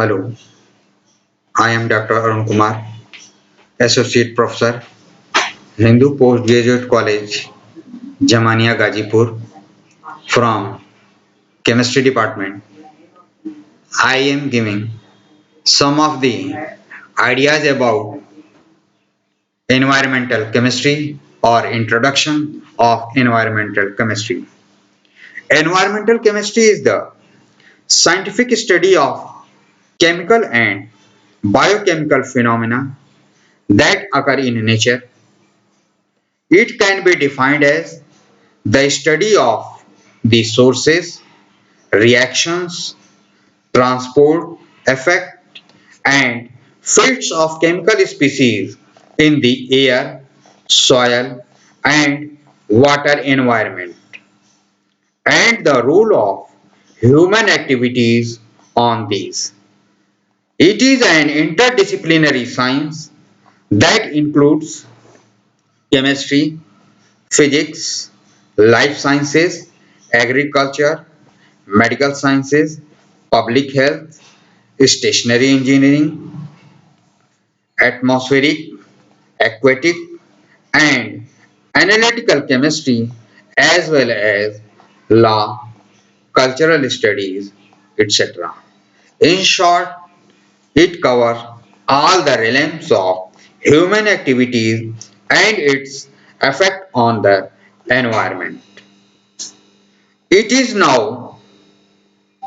Hello, I am Dr. Arun Kumar, Associate Professor, Hindu Postgraduate College, Jamania Gazipur, from Chemistry Department. I am giving some of the ideas about environmental chemistry or introduction of environmental chemistry. Environmental chemistry is the scientific study of chemical and biochemical phenomena that occur in nature. It can be defined as the study of the sources, reactions, transport, effect, and fate of chemical species in the air, soil, and water environment, and the role of human activities on these. It is an interdisciplinary science that includes chemistry, physics, life sciences, agriculture, medical sciences, public health, stationary engineering, atmospheric, aquatic, and analytical chemistry, as well as law, cultural studies, etc. In short, it covers all the realms of human activities and its effect on the environment. It is now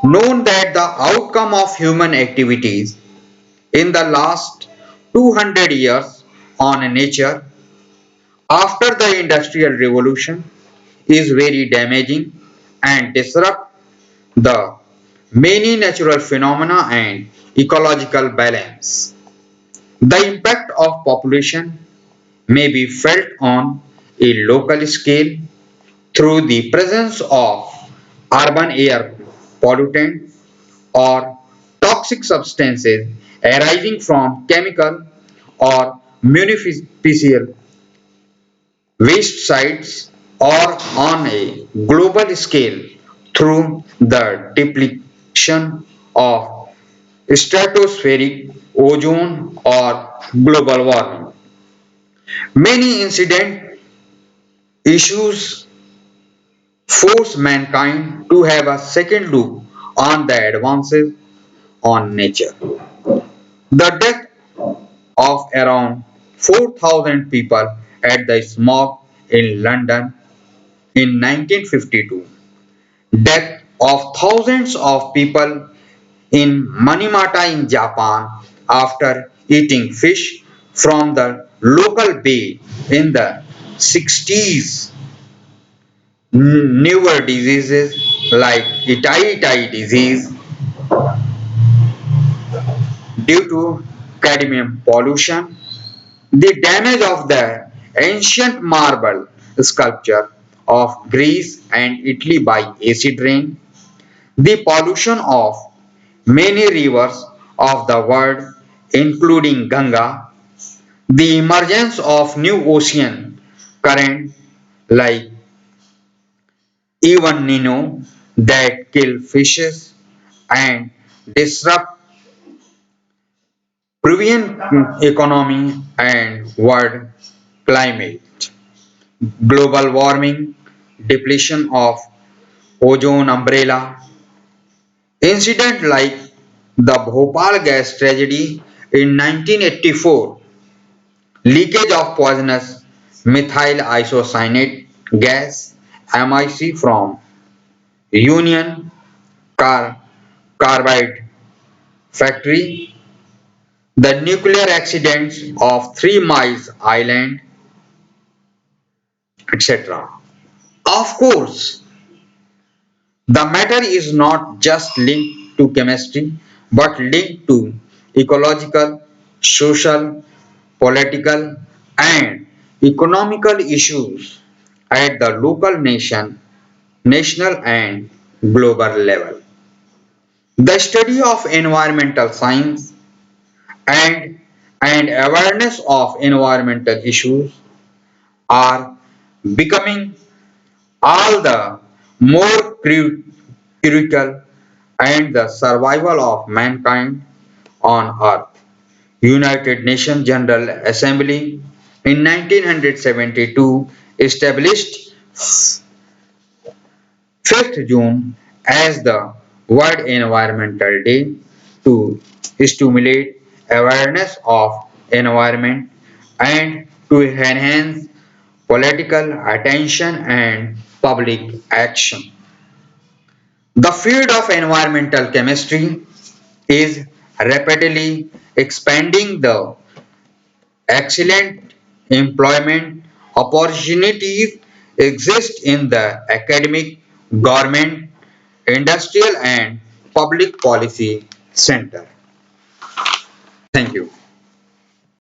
known that the outcome of human activities in the last 200 years on nature after the industrial revolution is very damaging and disrupt the many natural phenomena and ecological balance. The impact of population may be felt on a local scale through the presence of urban air pollutant or toxic substances arising from chemical or municipal waste sites or on a global scale through the depletion of stratospheric ozone or global warming. Many incident issues force mankind to have a second look on the advances on nature. The death of around 4,000 people at the smog in London in 1952, death of thousands of people in Manimata in Japan after eating fish from the local bay in the 60s, newer diseases like Itai disease due to cadmium pollution, the damage of the ancient marble sculpture of Greece and Italy by acid rain, the pollution of many rivers of the world, including Ganga, the emergence of new ocean currents like even Nino that kill fishes and disrupt Peruvian economy and world climate, global warming, depletion of ozone umbrella, incident like the Bhopal gas tragedy in 1984, leakage of poisonous methyl isocyanate gas MIC from Union Car- Carbide factory, the nuclear accidents of Three Miles Island, etc. Of course, the matter is not just linked to chemistry but linked to ecological, social, political, and economical issues at the local nation, national, and global level. The study of environmental science and, and awareness of environmental issues are becoming all the more critical and the survival of mankind on Earth. United Nations General Assembly in 1972 established 5th June as the World Environmental Day to stimulate awareness of environment and to enhance political attention and public action. The field of environmental chemistry is rapidly expanding. The excellent employment opportunities exist in the academic, government, industrial and public policy center. Thank you.